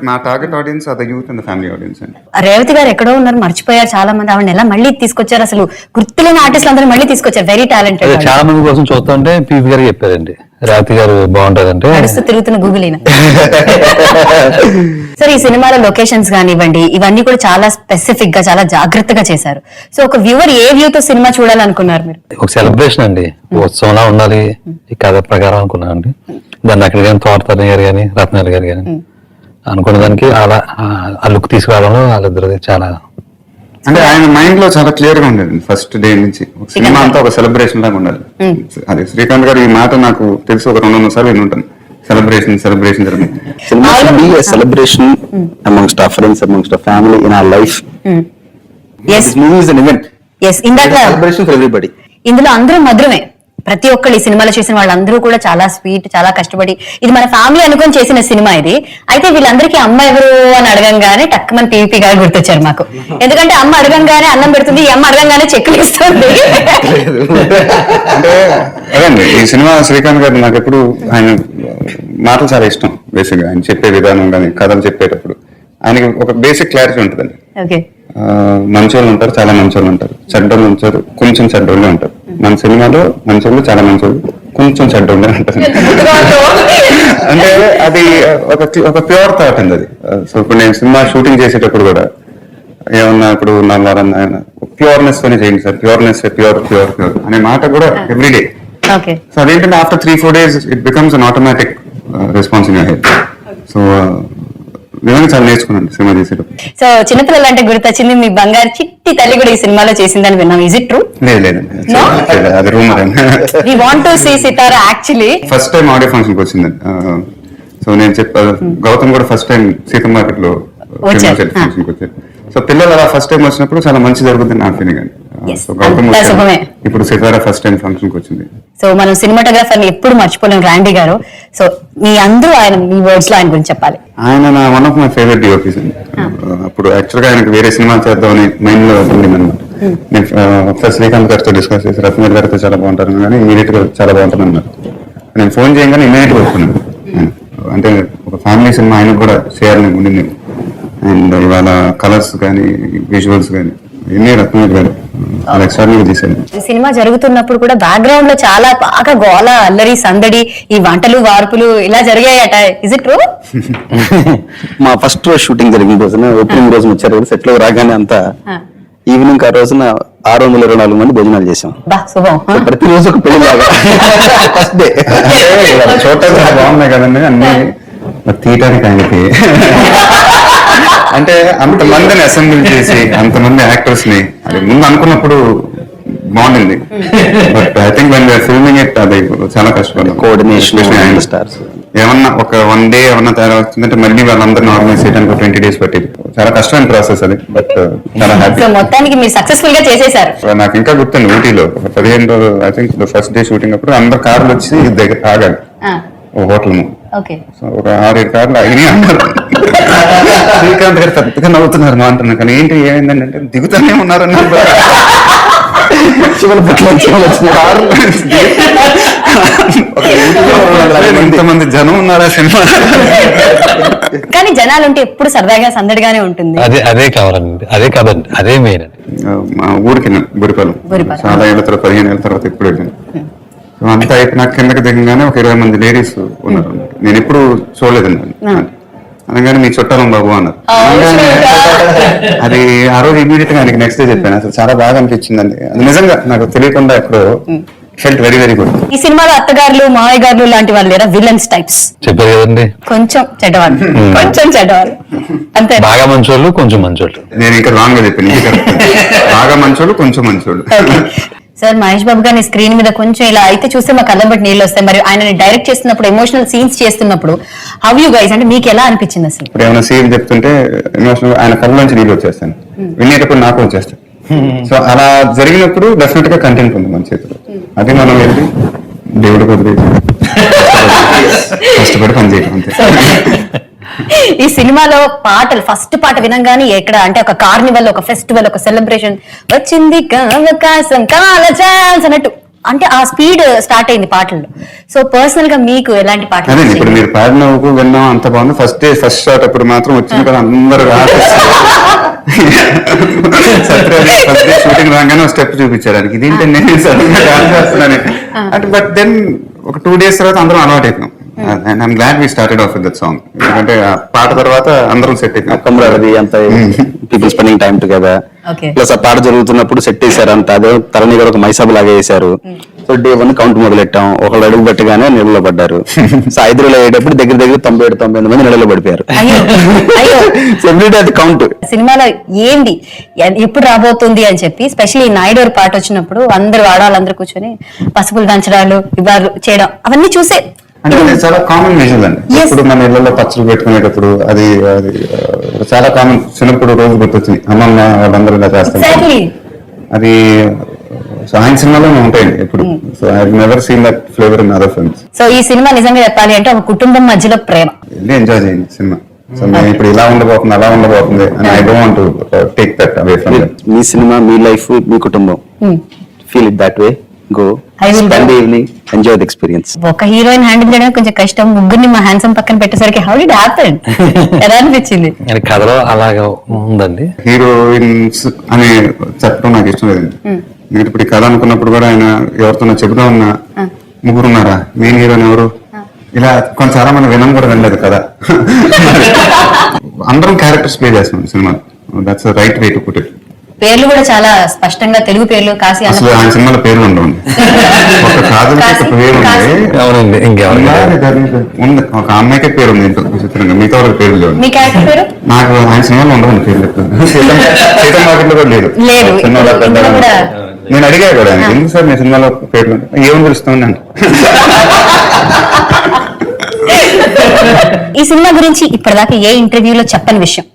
నా target audience అది youth and family audience అండి. రేవతి గారు ఎక్కడో ఉన్నారు, మర్చిపోయారు చాలా మంది. ఆవిడ ఎలా మళ్ళీ తీసుకొచ్చారు, అసలు గుర్తులేని ఆర్టిస్టులు అందరూ మళ్ళీ తీసుకొచ్చారు. Very talented. చాలా మంది కోసం చూస్తుంటే పీపీ గారు చెప్పారండి రేవతి గారు బాగుంటారంటే. నడుస్తూ తిరుగుతున్న గూగుల్ అయినా. సరే, ఈ సినిమాలో లొకేషన్స్ కానివ్వండి, ఇవన్నీ కూడా చాలా స్పెసిఫిక్ గా చాలా జాగ్రత్తగా చేశారు. సో ఒక వ్యూవర్ ఏ వ్యూ తో సినిమా చూడాలనుకున్నారు మీరు? ఒక సెలబ్రేషన్ అండి, ఉత్సవంలా ఉండాలి ఈ కథ ప్రకారం అనుకున్నాను అండి. దాన్ని అక్కడ కానీ తోటతల్లి గారు కానీ రత్నాలు గారు కానీ అనుకున్న దానికి అలా ఆ లుక్ తీసుకురావడంలో వాళ్ళిద్దరు చాలా అంటే ఆయన మైండ్ లో చాలా క్లియర్ గా ఉండేది ఫస్ట్ డే నుంచి. సినిమా అంతా ఒక సెలబ్రేషన్ లాగా ఉండాలి. అదే శ్రీకాంత్ గారు ఈ మాట నాకు తెలిసి ఒక 200 సార్లు విని ఉంటాను. Celebration celebration amongst our friends, amongst our family, in our life. Yes. This movie is an event. Yes, ఇందాక Celebration for everybody. ఇందులో అందరూ మధురమే. ప్రతి ఒక్కళ్ళు ఈ సినిమాలో చేసిన వాళ్ళందరూ కూడా చాలా స్వీట్, చాలా కష్టపడి, ఇది మన ఫ్యామిలీ అనుకుని చేసిన సినిమా ఇది. అయితే వీళ్ళందరికీ అమ్మ ఎవరు అని అడగంగానే టక్కుమని పీవీపీ గారు గుర్తొచ్చారు మాకు. ఎందుకంటే అమ్మ అడగంగానే అన్నం పెడుతుంది, ఈ అమ్మ అడగంగానే చెక్కులు ఇస్తుంది. అంటే అదండి ఈ సినిమా శ్రీకాంత్ గారు నాకు ఎప్పుడు ఆయన మాటలు చాలా ఇష్టం. బేసిక్ గా ఆయన చెప్పే విధానం కానీ కథలు చెప్పేటప్పుడు ఆయనకి ఒక బేసిక్ క్లారిటీ ఉంటుందండి. ఓకే, మంచోళ్ళు ఉంటారు, చాలా మంచోళ్ళు ఉంటారు, చెడ్డోళ్ళు ఉంటారు, కొంచెం చెడ్డోళ్ళే ఉంటారు. మన సినిమాలో మంచోళ్ళు, చాలా మంచోళ్ళు, కొంచెం చెడ్డోళ్ళే ఉంటారు. అంటే అది ఒక ప్యూర్ థాట్ అండి అది. సో ఇప్పుడు నేను సినిమా షూటింగ్ చేసేటప్పుడు కూడా ఏమన్నా ఇప్పుడు నా ప్యూర్నెస్ తోనే చేయండి sir, pureness pure pure pure అనే మాట కూడా ఎవ్రీడే. సో అదేంటంటే after 3-4 days it becomes an automatic response in your head. So నిజంగా చాలా నేర్చుకున్నాను సినిమా చేసేటప్పుడు. సో చిన్నపిల్లలు అంటే గుర్తొచ్చింది, మీ బంగారు చిట్టి తల్లి కూడా ఈ సినిమాలో చేసిందని విన్నాం. Is it true? లేదండి, అది రూమర్ అండి. We want to see Sitara actually. First time audio function కి వచ్చిందండి. సో నేను గౌతమ్ కూడా ఫస్ట్ టైం సీతం మార్కెట్ లో ఫంక్షన్ కి వచ్చారు. సో పిల్లలు అలా ఫస్ట్ టైం వచ్చినప్పుడు చాలా మంచి జరుగుతుంది నా ఫీలింగ్ అండి. సో గౌతమ్ ఇప్పుడు సితారా ఫస్ట్ టైం ఫంక్షన్ కి వచ్చింది. సో మనం సినిమాటోగ్రాఫర్ ని ఎప్పుడు మర్చిపోలేము రాండీ గారు. సో మీ అందరూ ఆయన, మీ వర్డ్స్ లో ఆయన గురించి చెప్పాలి. ఆయన నా one of my favourite DOPs అండి. అప్పుడు యాక్చువల్ గా ఆయనకు వేరే సినిమా చేద్దామని మైండ్ లో ఉండింది అనమాట. నేను ఒకసారి శ్రీకాంత్ గారితో డిస్కస్ చేసి రత్నాల్ గారితో చాలా బాగుంటారు కానీ ఇమీడియట్ గా చాలా బాగుంటుంది అన్నారు. నేను ఫోన్ చేయగానే ఇమీడియట్ గా ఒప్పుకున్నాను. అంటే ఒక ఫ్యామిలీ సినిమా ఆయనకు కూడా చేయాలని ఉండింది. అండ్ ఇవాళ కలర్స్ కానీ విజువల్స్ కానీ ఎన్ని రత్నాల్ గారు చాలా ఎక్స్ట్రాడినరీగా తీశాను. ఈ సినిమా జరుగుతున్నప్పుడు కూడా బ్యాక్గ్రౌండ్ లో చాలా బాగా గోల, అల్లరి, సందడి, ఈ వంటలు వార్పులు ఇలా జరిగాయట. Is it true? మా ఫస్ట్ రోజు షూటింగ్ జరిగిన రోజున ఓపెనింగ్ రోజున వచ్చారు. సెట్ లో రాగానే అంతా ఈవినింగ్ ఆ రోజున 624 మంది భోజనాలు చేసాం. ప్రతిరోజు ఒక పెళ్లి లాగా ఫస్ట్ డే. చూడటానికి బాగున్నాయి కదండి అన్ని, తీయటానికి ఆయనకి అంటే అంతమందిని అసెంబ్లీ చేసి అంతమంది యాక్టర్స్ ని అది ముందు అనుకున్నప్పుడు బాగుండింది. But I think when we are filming it అది చాలా కష్టపడ్డాం. కోఆర్డినేషన్ స్టార్స్ ఏమన్నా ఒక 1 day ఏమన్నా తయారు అవుతుందంటే మళ్ళీ వాళ్ళందరినీ ఆర్గనైజ్ చేయడానికి 20 days పట్టింది. చాలా కష్టమైన ప్రాసెస్ అది. బట్ చాలా హ్యాపీ. మొత్తానికి మీరు సక్సెస్ఫుల్ గా చేసేసారు. నాకు ఇంకా గుర్తుంది ఊటీలో 15 రోజు I think first day shooting అప్పుడు అందరు కార్లు వచ్చి దగ్గర ఆగాలి హోటల్. సో ఒక 6-7 కార్లు ఆగి అన్నారు. శ్రీకాంత్ గారు పెద్దగా నవ్వుతున్నారు మా అంటున్నారు. కానీ ఏంటి ఏమైందండి అంటే దిగుతానే ఉన్నారన్నారు. ఇంతమంది జనం ఉన్నారా సినిమా? కానీ జనాలు ఉంటే ఎప్పుడు సరదాగా సందడిగానే ఉంటుంది. అదే కావాలండి, అదే కాదండి, అదే మెయిన్. మా ఊరికి బురిపాలెం చాలా ఏళ్ళ తర్వాత 15 ఏళ్ళ తర్వాత ఎప్పుడు వెళ్ళాను. అంతా అయిపోయినా కిందకి దిగగానే ఒక 20 మంది లేడీస్ ఉన్నారు. నేను ఎప్పుడు చూడలేదండి. అనగానే మీ చుట్టాలం బాబు అన్నారు. అది ఆ రోజు ఇమీడియట్ గా ఆయనకి నెక్స్ట్ డే చెప్పాను. అసలు చాలా బాగా అనిపించిందండి. అది నిజంగా నాకు తెలియకుండా ఎక్కడో ఫెల్ట్ వెరీ వెరీ గుడ్. ఈ సినిమాలో అత్తగారులు, మావయ్య గారులు లాంటి వాళ్ళు లేరా? విలన్స్ టైప్స్ చెప్పారు కదండి. కొంచెం చెడ్డవాళ్ళు, కొంచెం చెడ్డవాళ్ళు అంతే. బాగా మంచోళ్ళు, కొంచెం మంచోళ్ళు. నేను ఇంకా రాంగ్ గా చెప్పాను. బాగా మంచోళ్ళు, కొంచెం మంచోళ్ళు. సార్, మహేష్ బాబు గారిని స్క్రీన్ మీద కొంచెం ఇలా అయితే చూస్తే మాకు కళ్ళం బట్టి నీళ్ళు వస్తాయి. మరి ఆయనని డైరెక్ట్ చేస్తున్నప్పుడు, ఎమోషనల్ సీన్స్ చేస్తున్నప్పుడు హౌ యూ గైస్, అంటే మీకు ఎలా అనిపించింది అసలు? ఇప్పుడు ఏమైనా సీన్ చెప్తుంటే ఎమోషనల్ ఆయన కళ్ళ నుంచి నీళ్ళు వచ్చేస్తాను, వినేటప్పుడు నాకు వచ్చేస్తాను. సో అలా జరిగినప్పుడు డెఫినెట్ గా కంటెంట్ ఉంది మన చేతిలో. అది మనం వెళ్ళి దేవుడు కొద్ది కష్టపడి పనిచేయడం అంతే. ఈ సినిమాలో పాటలు, ఫస్ట్ పాట వినంగానే ఎక్కడ అంటే ఒక కార్నివల్, ఒక ఫెస్టివల్, ఒక సెలబ్రేషన్ వచ్చింది అవకాశం కాల ఛాన్స్ అన్నట్టు అంటే ఆ స్పీడ్ స్టార్ట్ అయింది పాటల్లో. సో పర్సనల్ గా మీకు ఎలాంటి పాటలు అదే ఇప్పుడు మీరు పాడిన ఊపు విన్నాం అంత బాగుంది. ఫస్ట్ షాట్ అప్పుడు మాత్రం వచ్చింది కదా అందరూ సత్యరాజ్ ఫస్ట్ డే షూటింగ్ రాగానే స్టెప్ చూపించారు ఆయనకి, ఇదేంటి నేను సడన్ గా డాన్స్ చేస్తున్నాను అంటే. బట్ దెన్ ఒక 2 days తర్వాత అందరం అలవాటు అయిపోయాం. And I'm glad we started off with that song. ఎందుకంటే ఆ పాట తర్వాత అందరం సెట్ అయిపోయాం. కమరాది అంత people spending time together. Okay. Plus ఆ పాట జరుగుతున్నప్పుడు సెట్ వేసారు అంత. అదే తరణి గారు ఒక మైసబ్ లాగా వేశారు. సో డే 1 కౌంట్ మొదలెట్టాం. ఒకళ్ళు అడుగు పెట్టగానే నీళ్ళలో పడ్డారు. సో 5 అయ్యేటప్పుడు దగ్గర 97-98 మంది నీళ్ళలో పడిపోయారు. అయ్యో అయ్యో సో ఎవ్రీడే అది కౌంట్. సినిమాలో ఏంటి ఎప్పుడు రాబోతుంది అని చెప్పి స్పెషల్లీ నాయుడు పాట వచ్చినప్పుడు అందరు ఆడవాళ్ళందరూ కూర్చొని పసుపులు దంచడాలు ఇవాళ చేయడం అవన్నీ చూసే అంటే అది చాలా కామన్ విజువల్ అండి. Yes. ఇప్పుడు మన ఇళ్లలో పచ్చళ్ళు పెట్టుకునేటప్పుడు అది చాలా కామన్. చిన్నప్పుడు రోజు గుర్తొచ్చింది అమ్మమ్మ వాళ్ళందరూ ఇలా చేస్తారు. ఎగ్జాక్ట్లీ. అది సో ఆయన సినిమాలోనే ఉంటాయండి ఎప్పుడు. So I never seen that flavour in other films. So ఈ సినిమా నిజంగా చెప్పాలి అంటే ఒక కుటుంబం మధ్యలో ప్రేమ. వెళ్ళి ఎంజాయ్ చేయండి సినిమా. సో మేము ఇప్పుడు ఇలా ఉండబోతుంది అలా ఉండబోతుంది అని I don't want to take that away from that. మీ సినిమా, మీ లైఫ్, మీ కుటుంబం. Feel it that way. Go I will spend go. Evening, enjoy the experience. ఒక హీరోయిన్ హ్యాండిల్ చేయడం కొంచెం కష్టం. ముగ్గురిని మా హ్యాండ్సమ్ పక్కన పెట్టేసరికి హౌ డిడ్ హ్యాపెన్ ఎలా అనిపించింది? అని కథలో అలాగే ఉందండి. హీరోయిన్స్ అనే చెప్పడం నాకు ఇష్టం లేదండి. నేను ఇప్పుడు ఈ కథ అనుకున్నప్పుడు కూడా ఆయన ఎవరితో చెబుతా ఉన్నా ముగ్గురు ఉన్నారా, మెయిన్ హీరోయిన్ ఎవరు, ఇలా కొంచెం చాలా మంది వినం కూడా వినలేదు కదా. అందరం క్యారెక్టర్స్ ప్లే చేస్తున్నాం cinema. That's right way to put it. పేర్లు కూడా చాలా స్పష్టంగా తెలుగు పేర్లు. కాశీ అసలు ఆయన సినిమాలో పేర్లు ఉండవు. ఒక కాదు పేరు ఉంది. అవునండి, ఇంకెవరు ఉంది, ఒక అమ్మాయికే పేరు ఉంది ఇంట్లో విచిత్రంగా. మిగతా వాళ్ళకి పేరు లేవు. మీ క్యారెక్టర్ పేరు? నాకు ఆయన సినిమాలో ఉండవండి పేర్లు. సీతం మార్కెట్లో కూడా లేదు. లేదు. సినిమాలో ఇందులో కూడా నేను అడిగా కూడా ఆయన, ఎందుకు సార్ మీ సినిమాలో పేర్లు ఏమని పిలుస్తామని అంటే. ఈ సినిమా గురించి ఇప్పటిదాకా ఏ ఇంటర్వ్యూలో చెప్పని విషయం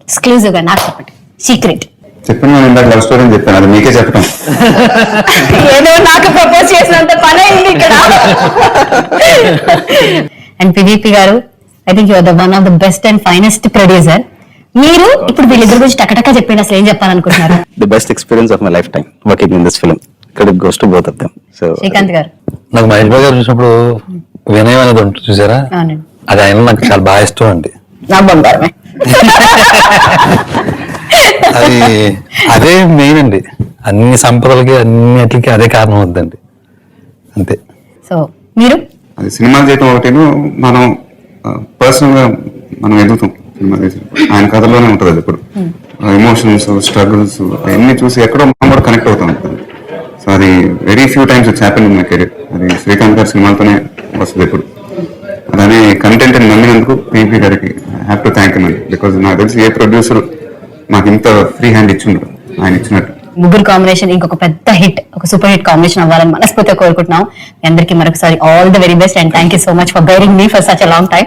ఎక్స్క్లూజివ్ గా నాకు చెప్పండి. సీక్రెట్ చెప్పిన నేను ఇందాక లవ్ స్టోరీ అని చెప్పాను, అది మీకే చెప్పడం. ఏదో నాకు ప్రపోజ్ చేసినంత పని అయింది ఇక్కడ. అండ్ పివిపి గారు, I think your the one of the best and finest producer. మీరు ఇప్పుడు వీళ్ళిద్దరి గురించి టకటకా చెప్పండి. అసలు ఏం చెప్పాలనుకుంటున్నారు? The best experience of my life time working in this film. Credit goes to both of them. So Srikanth గారు. నాకు మహేష్ బాబు గారు చూసినప్పుడు వినయం అనేది ఉంటుంది చూసారా, అవునండి. అది ఆయన నాకు చాలా బాగా ఇష్టం అండి. నా బంగారమే. అది అదే మెయిన్ అండి. అన్ని సంపదలకి అన్నిటికి అదే కారణం అవుతుందండి, అంతే. సో మీరు అది సినిమా చేయటం ఒకటేను, మనం పర్సనల్ గా మనం ఎదుగుతాం సినిమా చేసి. ఆయన కథలోనే ఉంటుంది అది. ఇప్పుడు ఎమోషన్స్, స్ట్రగుల్స్ అవన్నీ చూసి ఎక్కడో మనం కూడా కనెక్ట్ అవుతాం. సో అది very few times it's happen in my career. అది శ్రీకాంత్ గారి సినిమాలతోనే వస్తుంది ఇప్పుడు. అలానే కంటెంట్ నమ్మినందుకు పీపీ గారికి have to thank you. Because నాకు తెలిసి ఏ ప్రొడ్యూసర్ మాకు ఇంత ఫ్రీ హ్యాండ్ ఇచ్చిండ్రు ఆయన ఇచ్చినట్టు. ముగ్గురు కాంబినేషన్ ఇంకొక పెద్ద హిట్, ఒక సూపర్ హిట్ కాంబినేషన్ అవ్వాలని మనస్ఫూర్తిగా కోరుకుంటున్నాం. మీ అందరికీ మరొకసారి all the very best and thank you so much for bearing me for such a long time.